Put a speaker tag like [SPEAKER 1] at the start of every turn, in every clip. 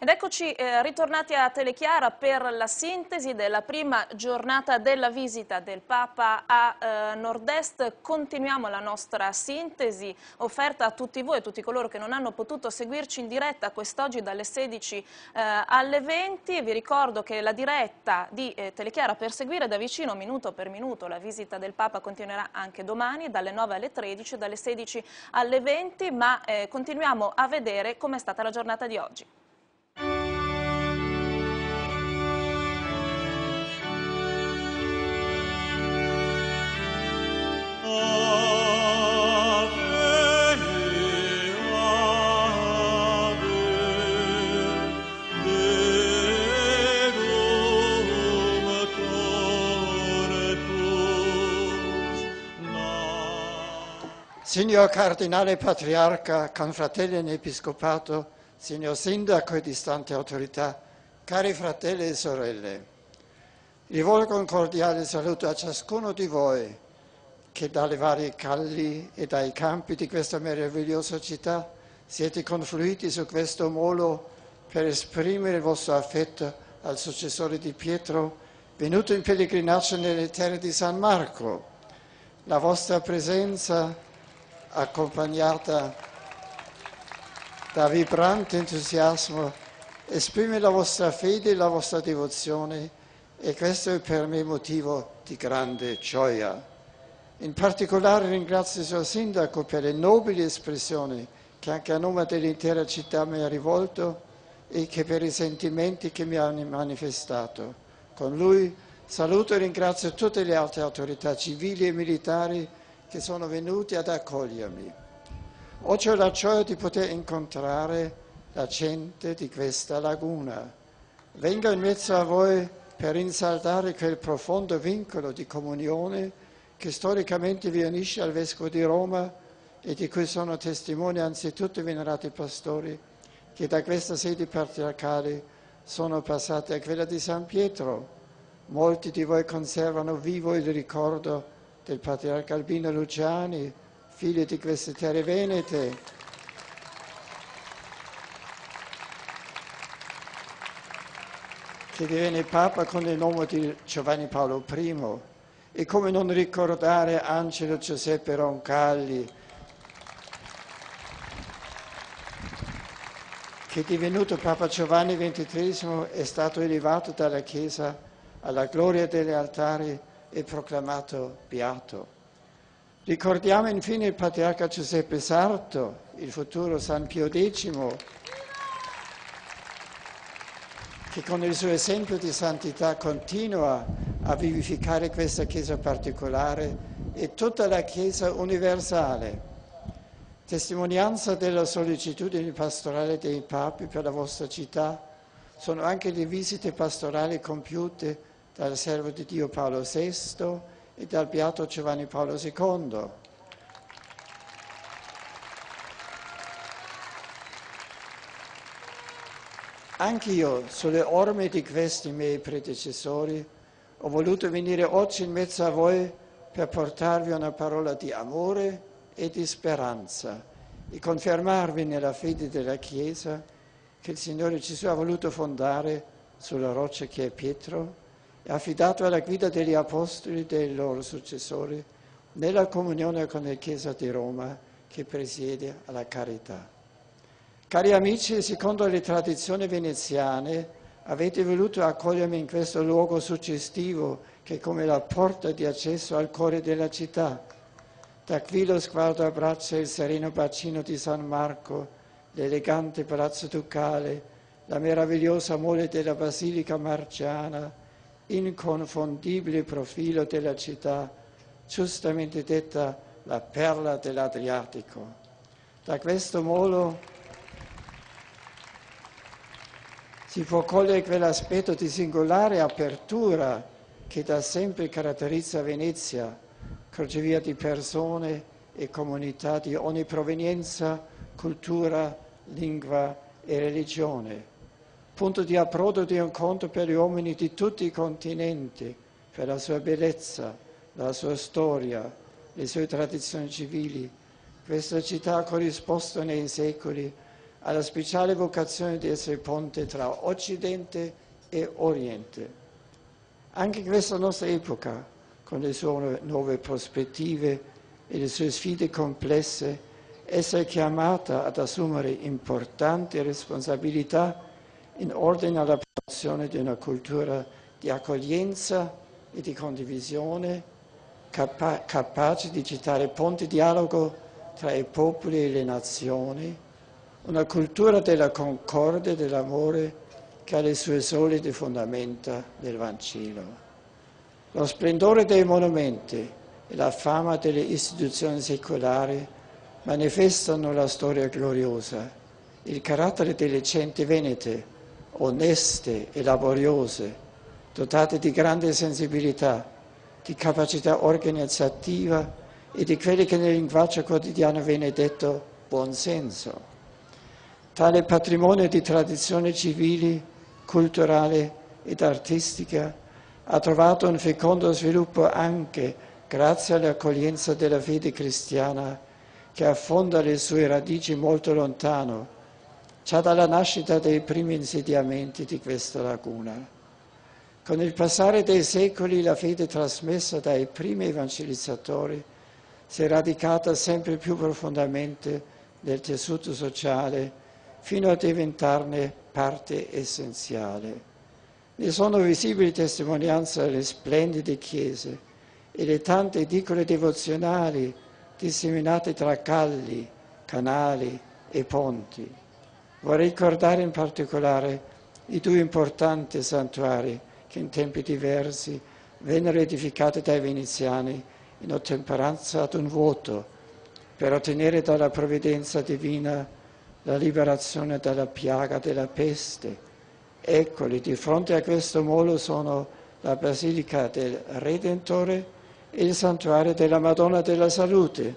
[SPEAKER 1] Ed eccoci ritornati a Telechiara per la sintesi della prima giornata della visita del Papa a Nord-Est. Continuiamo la nostra sintesi offerta a tutti voi, a tutti coloro che non hanno potuto seguirci in diretta quest'oggi dalle 16 alle 20. Vi ricordo che la diretta di Telechiara per seguire da vicino minuto per minuto la visita del Papa continuerà anche domani dalle 9 alle 13, dalle 16 alle 20, ma continuiamo a vedere com'è stata la giornata di oggi.
[SPEAKER 2] Signor Cardinale Patriarca, confratelli in Episcopato, signor Sindaco e distante autorità, cari fratelli e sorelle, rivolgo un cordiale saluto a ciascuno di voi che dalle varie calli e dai campi di questa meravigliosa città siete confluiti su questo molo per esprimere il vostro affetto al successore di Pietro, venuto in pellegrinaggio nelle terre di San Marco. La vostra presenza, accompagnata da vibrante entusiasmo, esprime la vostra fede e la vostra devozione, e questo è per me motivo di grande gioia. In particolare ringrazio il suo Sindaco per le nobili espressioni che anche a nome dell'intera città mi ha rivolto e che per i sentimenti che mi ha manifestato. Con lui saluto e ringrazio tutte le altre autorità civili e militari che sono venuti ad accogliermi. Oggi ho la gioia di poter incontrare la gente di questa laguna. Vengo in mezzo a voi per rinsaldare quel profondo vincolo di comunione che storicamente vi unisce al Vescovo di Roma e di cui sono testimoni anzitutto i venerati pastori che da questa sede patriarcale sono passati a quella di San Pietro. Molti di voi conservano vivo il ricordo del patriarca Albino Luciani, figlio di queste terre venete, che divenne Papa con il nome di Giovanni Paolo I. E come non ricordare Angelo Giuseppe Roncalli, che divenuto Papa Giovanni XXIII è stato elevato dalla Chiesa alla gloria degli altari e proclamato beato. Ricordiamo infine il patriarca Giuseppe Sarto, il futuro San Pio X, che con il suo esempio di santità continua a vivificare questa Chiesa particolare e tutta la Chiesa universale. Testimonianza della sollecitudine pastorale dei papi per la vostra città sono anche le visite pastorali compiute dal servo di Dio Paolo VI e dal beato Giovanni Paolo II. Anch'io, sulle orme di questi miei predecessori, ho voluto venire oggi in mezzo a voi per portarvi una parola di amore e di speranza e confermarvi nella fede della Chiesa che il Signore Gesù ha voluto fondare sulla roccia che è Pietro, e affidato alla guida degli Apostoli e dei loro successori nella comunione con la Chiesa di Roma che presiede alla carità. Cari amici, secondo le tradizioni veneziane avete voluto accogliermi in questo luogo suggestivo che è come la porta di accesso al cuore della città. Da qui lo sguardo abbraccia il sereno bacino di San Marco, l'elegante palazzo ducale, la meravigliosa mole della Basilica Marciana, inconfondibile profilo della città, giustamente detta la perla dell'Adriatico. Da questo molo si può cogliere quell'aspetto di singolare apertura che da sempre caratterizza Venezia, crocevia di persone e comunità di ogni provenienza, cultura, lingua e religione. Punto di approdo di incontro per gli uomini di tutti i continenti, per la sua bellezza, la sua storia, le sue tradizioni civili. Questa città ha corrisposto nei secoli ha la speciale vocazione di essere ponte tra Occidente e Oriente. Anche in questa nostra epoca, con le sue nuove prospettive e le sue sfide complesse, essa è chiamata ad assumere importanti responsabilità in ordine alla promozione di una cultura di accoglienza e di condivisione, capace di gettare ponti di dialogo tra i popoli e le nazioni, una cultura della concordia e dell'amore che ha le sue solide fondamenta nel Vangelo. Lo splendore dei monumenti e la fama delle istituzioni secolari manifestano la storia gloriosa, il carattere delle genti venete, oneste e laboriose, dotate di grande sensibilità, di capacità organizzativa e di quelli che nel linguaggio quotidiano viene detto buonsenso. Tale patrimonio di tradizioni civili, culturale ed artistica ha trovato un fecondo sviluppo anche grazie all'accoglienza della fede cristiana che affonda le sue radici molto lontano, già dalla nascita dei primi insediamenti di questa laguna. Con il passare dei secoli la fede trasmessa dai primi evangelizzatori si è radicata sempre più profondamente nel tessuto sociale fino a diventarne parte essenziale. Ne sono visibili testimonianze le splendide chiese e le tante edicole devozionali disseminate tra calli, canali e ponti. Vorrei ricordare in particolare i due importanti santuari che in tempi diversi vennero edificati dai veneziani in ottemperanza ad un voto per ottenere dalla provvidenza divina la liberazione dalla piaga della peste. Eccoli, di fronte a questo molo sono la Basilica del Redentore e il Santuario della Madonna della Salute,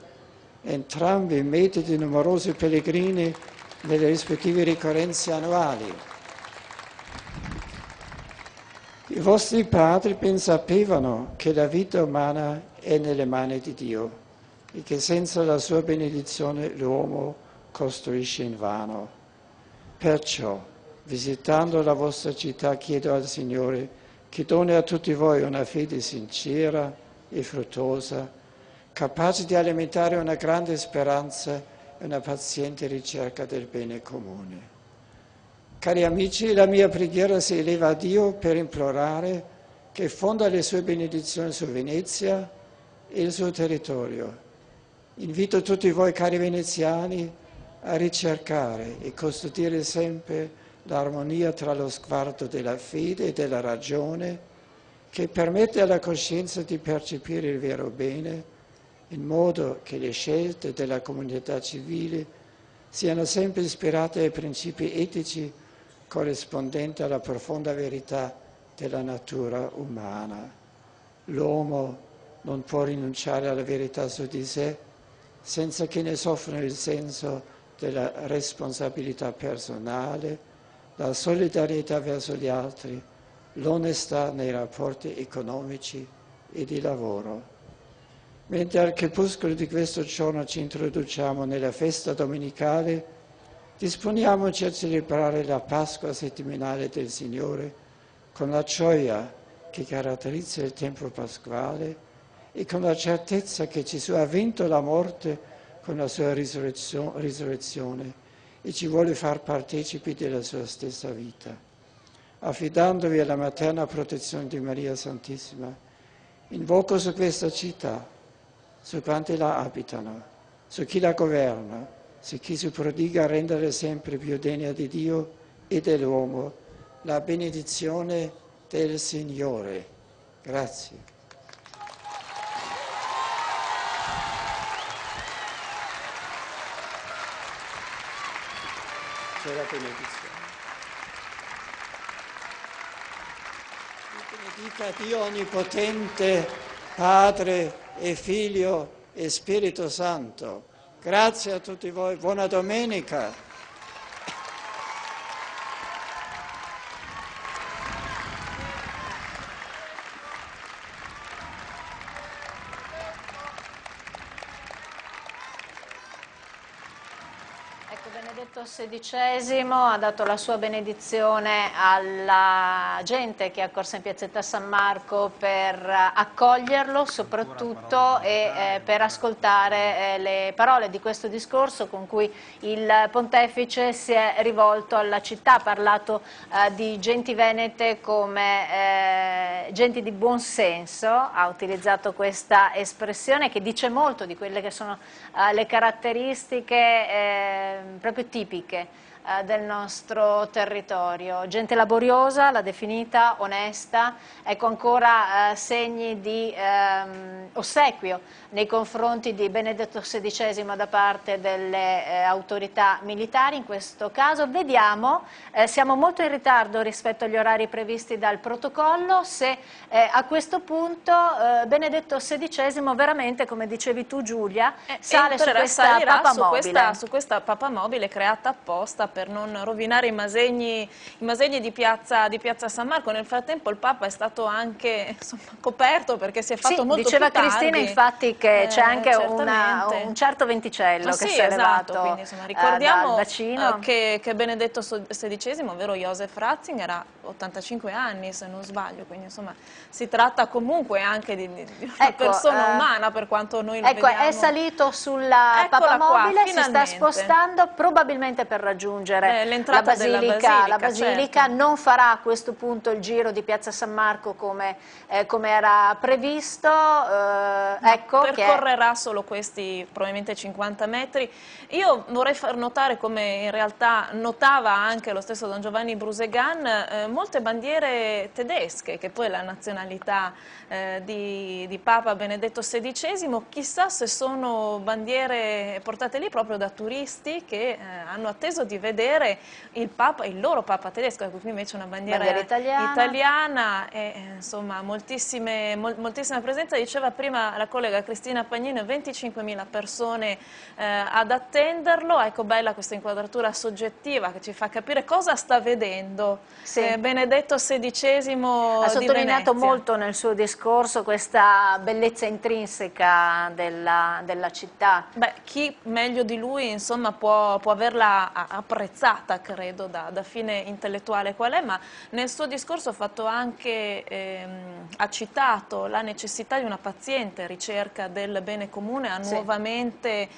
[SPEAKER 2] entrambi mete di numerosi pellegrini nelle rispettive ricorrenze annuali. I vostri padri ben sapevano che la vita umana è nelle mani di Dio e che senza la sua benedizione l'uomo costruisce invano. Perciò, visitando la vostra città, chiedo al Signore che doni a tutti voi una fede sincera e fruttuosa, capace di alimentare una grande speranza e una paziente ricerca del bene comune. Cari amici, la mia preghiera si eleva a Dio per implorare che fonda le sue benedizioni su Venezia e il suo territorio. Invito tutti voi, cari veneziani, a ricercare e custodire sempre l'armonia tra lo sguardo della fede e della ragione, che permette alla coscienza di percepire il vero bene, in modo che le scelte della comunità civile siano sempre ispirate ai principi etici corrispondenti alla profonda verità della natura umana. L'uomo non può rinunciare alla verità su di sé senza che ne soffrano il senso della responsabilità personale, la solidarietà verso gli altri, l'onestà nei rapporti economici e di lavoro. Mentre al crepuscolo di questo giorno ci introduciamo nella festa domenicale, disponiamoci a celebrare la Pasqua settimanale del Signore con la gioia che caratterizza il tempo pasquale e con la certezza che Gesù ha vinto la morte con la sua risurrezione e ci vuole far partecipi della sua stessa vita. Affidandovi alla materna protezione di Maria Santissima, invoco su questa città, su quanti la abitano, su chi la governa, su chi si prodiga a rendere sempre più degna di Dio e dell'uomo, la benedizione del Signore. Grazie. C'è la benedizione. Benedica Dio Onnipotente, Padre e Figlio e Spirito Santo. Grazie a tutti voi, buona domenica.
[SPEAKER 1] Ecco, Benedetto.
[SPEAKER 3] Benedetto XVI ha dato la sua benedizione alla gente che è accorsa in piazzetta San Marco per accoglierlo soprattutto e per ascoltare le parole di questo discorso con cui il pontefice si è rivolto alla città, ha parlato di genti venete come genti di buon senso, ha utilizzato questa espressione che dice molto di quelle che sono le caratteristiche proprio tipiche del nostro territorio. Gente laboriosa, l'ha definita, onesta, ecco ancora segni di ossequio nei confronti di Benedetto XVI da parte delle autorità militari in questo caso. Vediamo, siamo molto in ritardo rispetto agli orari previsti dal protocollo, se a questo punto Benedetto XVI veramente, come dicevi tu Giulia, sale su questa papamobile.
[SPEAKER 1] Su questa papamobile creata apposta per non rovinare i masegni di piazza San Marco. Nel frattempo il Papa è stato anche coperto perché si è fatto molto
[SPEAKER 3] diceva
[SPEAKER 1] più tardi.
[SPEAKER 3] Cristina infatti che c'è anche un certo venticello che si è elevato,
[SPEAKER 1] quindi, insomma, ricordiamo
[SPEAKER 3] dal bacino.
[SPEAKER 1] Che Benedetto XVI, ovvero Joseph Ratzinger, ha 85 anni se non sbaglio, quindi insomma si tratta comunque anche di una persona umana per quanto noi lo vediamo.
[SPEAKER 3] È salito sulla papamobile, si sta spostando probabilmente per raggiungere la basilica,
[SPEAKER 1] certo.
[SPEAKER 3] Non farà a questo punto il giro di piazza San Marco come era previsto,
[SPEAKER 1] percorrerà solo questi probabilmente 50 metri. Io vorrei far notare, come in realtà notava anche lo stesso Don Giovanni Brusegan, molte bandiere tedesche, che poi è la nazionalità di Papa Benedetto XVI. Chissà se sono bandiere portate lì proprio da turisti che hanno atteso di vedere il loro Papa tedesco, qui invece una bandiera italiana e insomma moltissima presenza. Diceva prima la collega Cristina Pagnino, 25.000 persone ad attenderlo. Ecco, bella questa inquadratura soggettiva che ci fa capire cosa sta vedendo Benedetto XVI
[SPEAKER 3] ha sottolineato molto nel suo discorso questa bellezza intrinseca della città.
[SPEAKER 1] Chi meglio di lui insomma può averla apprezzata, credo, da fine intellettuale qual è, ma nel suo discorso ha citato la necessità di una paziente ricerca del bene comune, ha nuovamente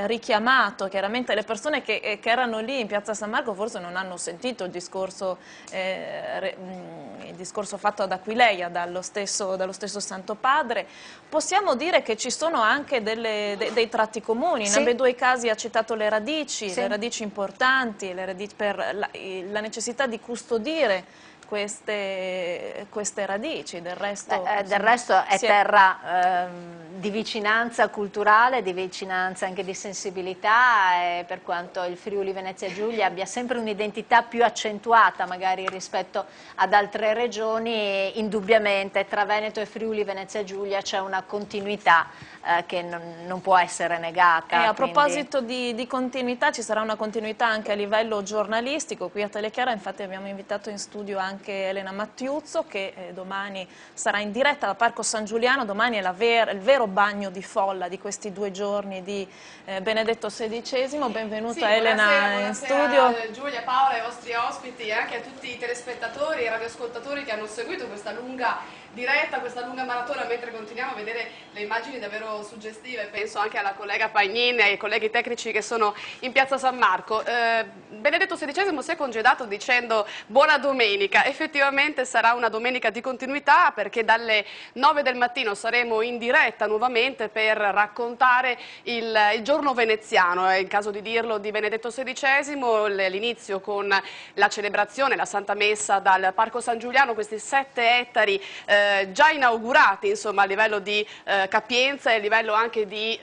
[SPEAKER 1] richiamato chiaramente le persone che erano lì in piazza San Marco, forse non hanno sentito il discorso fatto ad Aquileia dallo stesso Santo Padre. Possiamo dire che ci sono anche dei tratti comuni, in ambedue i casi ha citato le radici importanti, per la necessità di custodire queste radici. Del resto
[SPEAKER 3] è terra di vicinanza culturale, di vicinanza anche di sensibilità, e per quanto il Friuli Venezia Giulia abbia sempre un'identità più accentuata magari rispetto ad altre regioni, indubbiamente tra Veneto e Friuli Venezia Giulia c'è una continuità che non può essere negata.
[SPEAKER 1] A proposito di continuità, ci sarà una continuità anche a livello giornalistico. Qui a Telechiara infatti abbiamo invitato in studio anche Elena Mattiuzzo, che domani sarà in diretta da Parco San Giuliano. Domani è il vero bagno di folla di questi 2 giorni di Benedetto XVI. Benvenuta Elena in studio.
[SPEAKER 4] Giulia, Paola, ai vostri ospiti e anche a tutti i telespettatori e radioascoltatori che hanno seguito questa lunga diretta, questa lunga maratona, mentre continuiamo a vedere le immagini davvero suggestive. Penso anche alla collega Pagnin e ai colleghi tecnici che sono in piazza San Marco. Benedetto XVI si è congedato dicendo buona domenica. Effettivamente sarà una domenica di continuità, perché dalle 9 del mattino saremo in diretta nuovamente per raccontare il giorno veneziano, è il caso di dirlo, di Benedetto XVI, l'inizio con la celebrazione, la Santa Messa dal Parco San Giuliano, questi 7 ettari già inaugurati insomma, a livello di capienza e a livello anche di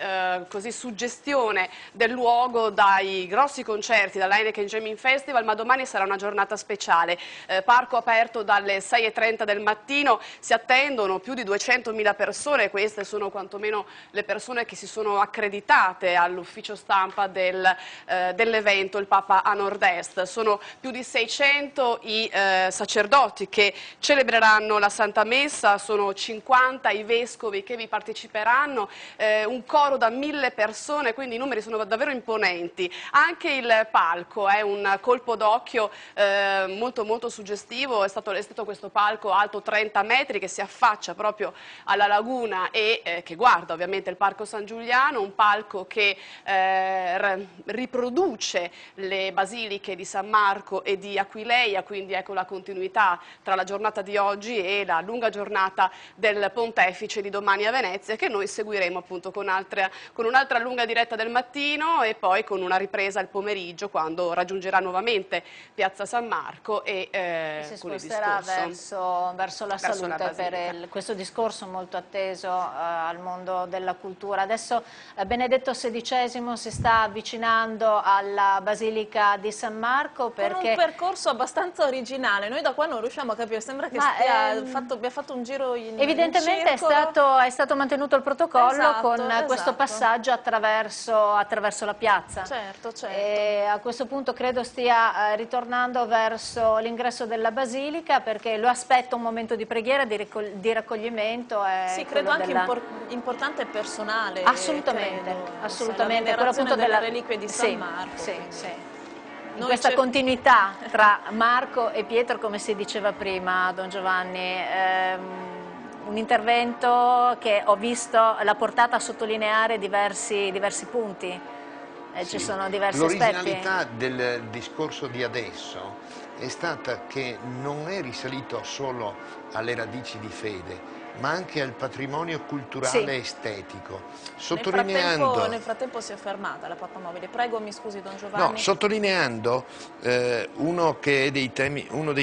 [SPEAKER 4] suggestione del luogo dai grossi concerti, dall'Heineken Jamming Festival, ma domani sarà una giornata speciale. Parco aperto dalle 6:30 del mattino, si attendono più di 200.000 persone, queste sono quantomeno le persone che si sono accreditate all'ufficio stampa dell'evento Il Papa a Nord-Est. Sono più di 600 i sacerdoti che celebreranno la Santa Messa, sono 50 i vescovi che vi parteciperanno, un coro da 1000 persone, quindi i numeri sono davvero imponenti. Anche il palco è un colpo d'occhio molto molto suggestivo, è stato questo palco alto 30 metri che si affaccia proprio alla laguna e che guarda ovviamente il Parco San Giuliano, un palco che riproduce le basiliche di San Marco e di Aquileia, quindi ecco la continuità tra la giornata di oggi e la lunga giornata del Pontefice di domani a Venezia, che noi seguiremo appunto con un'altra lunga diretta del mattino e poi con una ripresa il pomeriggio quando raggiungerà nuovamente Piazza San Marco e
[SPEAKER 3] si
[SPEAKER 4] con il
[SPEAKER 3] sposterà
[SPEAKER 4] discorso
[SPEAKER 3] verso la salute per questo discorso molto atteso al mondo della cultura. Adesso Benedetto XVI si sta avvicinando alla Basilica di San Marco perché...
[SPEAKER 1] Con un percorso abbastanza originale, noi da qua non riusciamo a capire, sembra che abbia fatto un giro in
[SPEAKER 3] evidentemente è stato mantenuto il protocollo con questo passaggio attraverso la piazza.
[SPEAKER 1] Certo.
[SPEAKER 3] E a questo punto credo stia ritornando verso l'ingresso della Basilica perché lo aspetta un momento di preghiera, di raccoglimento.
[SPEAKER 1] Sì, credo anche importante e personale.
[SPEAKER 3] Assolutamente, assolutamente.
[SPEAKER 1] La venerazione delle reliquie di San Marco.
[SPEAKER 3] Sì. In questa continuità tra Marco e Pietro, come si diceva prima, Don Giovanni, un intervento che ho visto l'ha portata a sottolineare diversi punti, ci sono diversi aspetti.
[SPEAKER 5] L'originalità del discorso di adesso è stata che non è risalito solo alle radici di fede, ma anche al patrimonio culturale e estetico, sottolineando...
[SPEAKER 1] Nel frattempo si è fermata la Papamobile. Prego, mi scusi Don Giovanni.
[SPEAKER 5] No, sottolineando uno dei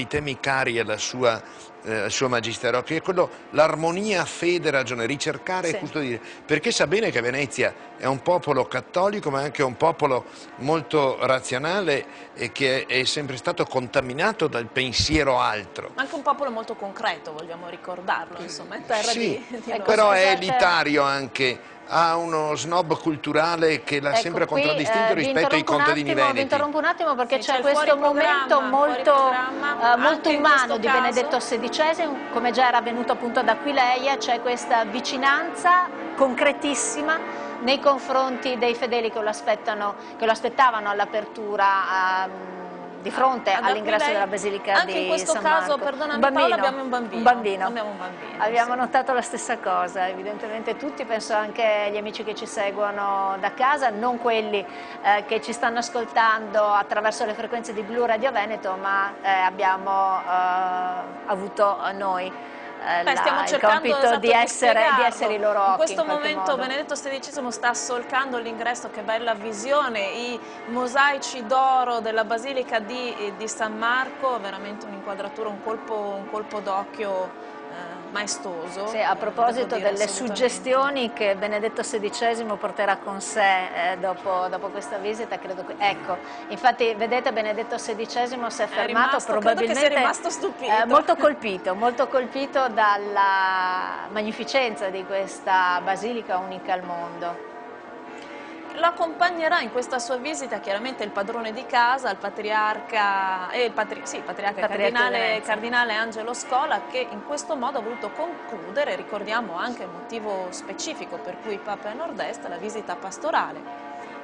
[SPEAKER 5] temi cari al suo magistero, che è quello l'armonia fede-ragione, ricercare e custodire, perché sa bene che Venezia è un popolo cattolico ma anche un popolo molto razionale e che è sempre stato contaminato dal pensiero altro.
[SPEAKER 1] Anche un popolo molto concreto, vogliamo ricordarlo, insomma, è terra di
[SPEAKER 5] però è elitario anche, ha uno snob culturale che l'ha sempre contraddistinto rispetto ai contadini veneti.
[SPEAKER 3] Vi interrompo un attimo perché c'è questo momento molto umano di Benedetto XVI, come già era avvenuto appunto ad Aquileia, c'è questa vicinanza concretissima nei confronti dei fedeli che lo aspettavano all'apertura di fronte all'ingresso della Basilica di San Marco.
[SPEAKER 1] Anche in questo caso, perdonami Paola, abbiamo un bambino.
[SPEAKER 3] Abbiamo notato la stessa cosa, evidentemente tutti, penso anche gli amici che ci seguono da casa, non quelli che ci stanno ascoltando attraverso le frequenze di Blu Radio Veneto, ma abbiamo avuto noi
[SPEAKER 1] stiamo
[SPEAKER 3] il
[SPEAKER 1] cercando
[SPEAKER 3] compito di essere i loro occhi.
[SPEAKER 1] In questo momento
[SPEAKER 3] modo.
[SPEAKER 1] Benedetto XVI sta solcando l'ingresso, che bella visione, i mosaici d'oro della Basilica di San Marco, veramente un'inquadratura, un colpo d'occhio maestoso.
[SPEAKER 3] Sì, a proposito delle suggestioni che Benedetto XVI porterà con sé dopo questa visita, credo che, ecco, infatti vedete Benedetto XVI si è fermato probabilmente
[SPEAKER 1] sia rimasto stupito.
[SPEAKER 3] Molto colpito dalla magnificenza di questa basilica unica al mondo.
[SPEAKER 1] Lo accompagnerà in questa sua visita chiaramente il padrone di casa, il patriarca cardinale Angelo Scola, che in questo modo ha voluto concludere, ricordiamo anche il motivo specifico per cui il Papa è a Nord-Est, la visita pastorale.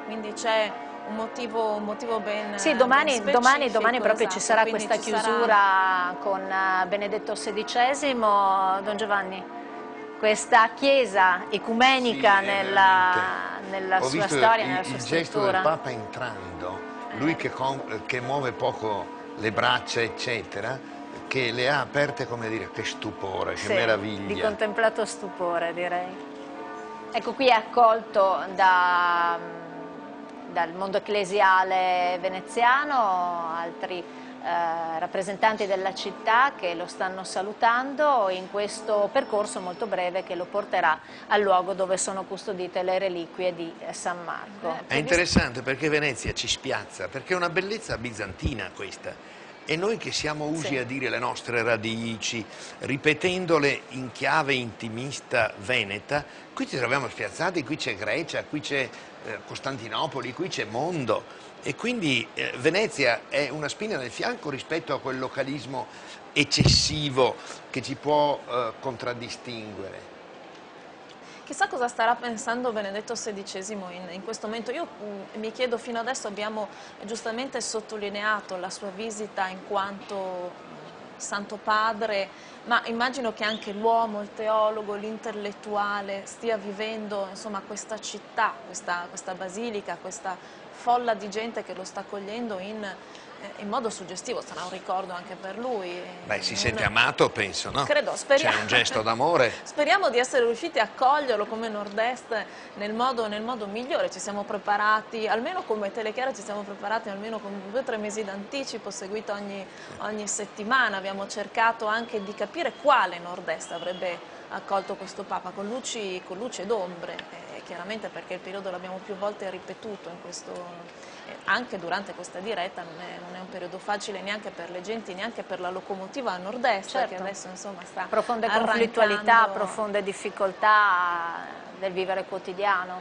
[SPEAKER 1] Quindi c'è un motivo ben
[SPEAKER 3] sì, domani proprio
[SPEAKER 1] esatto,
[SPEAKER 3] ci sarà questa chiusura con Benedetto XVI, Don Giovanni. Questa chiesa ecumenica nella sua storia, nella sua
[SPEAKER 5] il gesto
[SPEAKER 3] struttura.
[SPEAKER 5] del Papa entrando, lui che muove poco le braccia eccetera, che le ha aperte, come dire, che stupore, che meraviglia.
[SPEAKER 3] Di contemplato stupore, direi. Ecco, qui è accolto dal mondo ecclesiale veneziano, altri rappresentanti della città che lo stanno salutando in questo percorso molto breve che lo porterà al luogo dove sono custodite le reliquie di San Marco.
[SPEAKER 5] È interessante perché Venezia ci spiazza, perché è una bellezza bizantina questa. E noi che siamo usi a dire le nostre radici, ripetendole in chiave intimista veneta, qui ci troviamo spiazzati, qui c'è Grecia, qui c'è Costantinopoli, qui c'è mondo. E quindi Venezia è una spina nel fianco rispetto a quel localismo eccessivo che ci può contraddistinguere.
[SPEAKER 1] Chissà cosa starà pensando Benedetto XVI in questo momento. Io mi chiedo, fino adesso abbiamo giustamente sottolineato la sua visita in quanto Santo Padre, ma immagino che anche l'uomo, il teologo, l'intellettuale stia vivendo, insomma, questa città, questa basilica, questa folla di gente che lo sta accogliendo in modo suggestivo. Sarà un ricordo anche per lui.
[SPEAKER 5] Beh, si sente amato, penso, no?
[SPEAKER 1] Credo, speriamo.
[SPEAKER 5] C'è un gesto d'amore.
[SPEAKER 1] Speriamo di essere riusciti a coglierlo come Nord-Est nel modo migliore. Ci siamo preparati, almeno come Telechiara ci siamo preparati almeno con 2 o 3 mesi d'anticipo, seguito ogni settimana. Abbiamo cercato anche di capire quale Nord-Est avrebbe accolto questo Papa, con luci ed ombre. Chiaramente, perché il periodo l'abbiamo più volte ripetuto anche durante questa diretta, non è un periodo facile neanche per le genti, neanche per la locomotiva a Nord-Est, certo, che adesso insomma sta
[SPEAKER 3] profonde
[SPEAKER 1] arrancando.
[SPEAKER 3] conflittualità, profonde difficoltà del vivere quotidiano.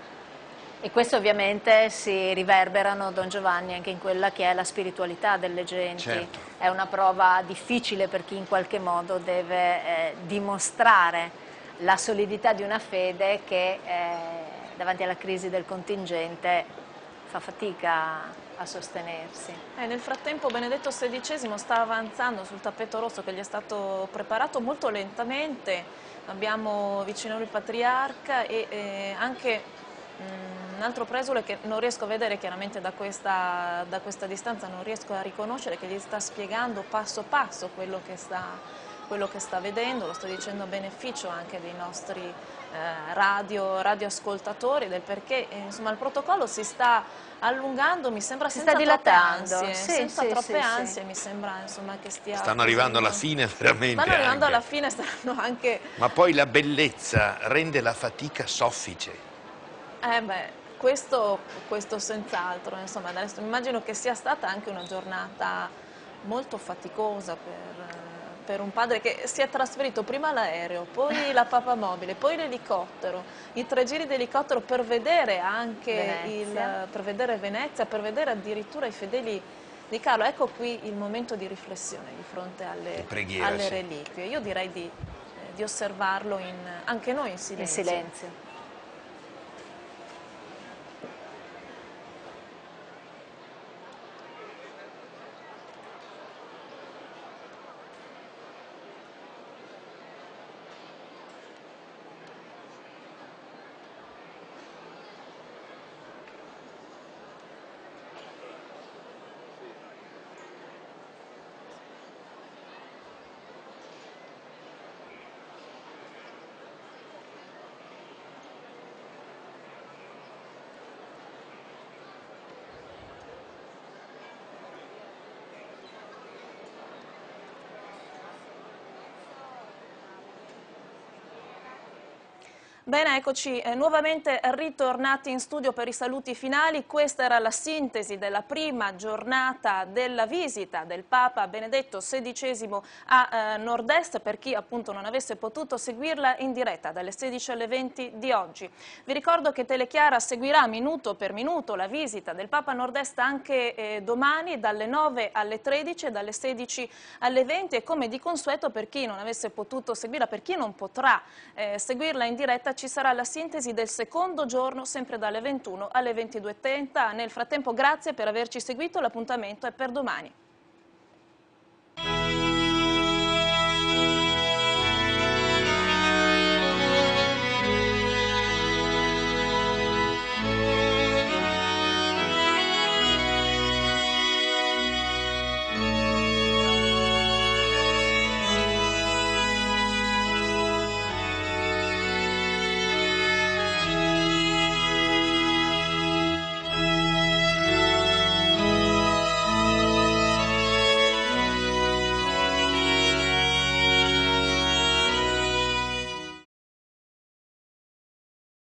[SPEAKER 3] E questo ovviamente si riverberano, Don Giovanni, anche in quella che è la spiritualità delle genti.
[SPEAKER 5] Certo.
[SPEAKER 3] È una prova difficile per chi in qualche modo deve dimostrare la solidità di una fede che davanti alla crisi del contingente fa fatica a sostenersi.
[SPEAKER 1] Nel frattempo Benedetto XVI sta avanzando sul tappeto rosso che gli è stato preparato molto lentamente. Abbiamo vicino il Patriarca e anche un altro presule che non riesco a vedere chiaramente da questa distanza, non riesco a riconoscere, che gli sta spiegando passo passo quello che sta vedendo. Lo sto dicendo a beneficio anche dei nostri radioascoltatori, del perché insomma il protocollo si sta allungando, mi sembra, senza troppe ansie, ansie. Mi sembra insomma che
[SPEAKER 5] stanno arrivando alla fine veramente.
[SPEAKER 1] Stanno arrivando
[SPEAKER 5] anche.
[SPEAKER 1] alla fine, stanno anche.
[SPEAKER 5] Ma poi la bellezza rende la fatica soffice.
[SPEAKER 1] Questo senz'altro, insomma, adesso immagino che sia stata anche una giornata molto faticosa per un padre che si è trasferito prima l'aereo, poi la papamobile, poi l'elicottero, i 3 giri d'elicottero per vedere anche Venezia, per vedere addirittura i fedeli di Carlo. Ecco qui il momento di riflessione di fronte alle reliquie. Io direi di osservarlo anche noi in silenzio.
[SPEAKER 3] In silenzio.
[SPEAKER 1] Bene, eccoci nuovamente ritornati in studio per i saluti finali. Questa era la sintesi della prima giornata della visita del Papa Benedetto XVI a Nord-Est, per chi appunto non avesse potuto seguirla in diretta dalle 16 alle 20 di oggi. Vi ricordo che Telechiara seguirà minuto per minuto la visita del Papa a Nord-Est anche domani dalle 9 alle 13 e dalle 16 alle 20, e come di consueto, per chi non avesse potuto seguirla, per chi non potrà seguirla in diretta, ci sarà la sintesi del secondo giorno, sempre dalle 21 alle 22:30. Nel frattempo grazie per averci seguito, l'appuntamento è per domani.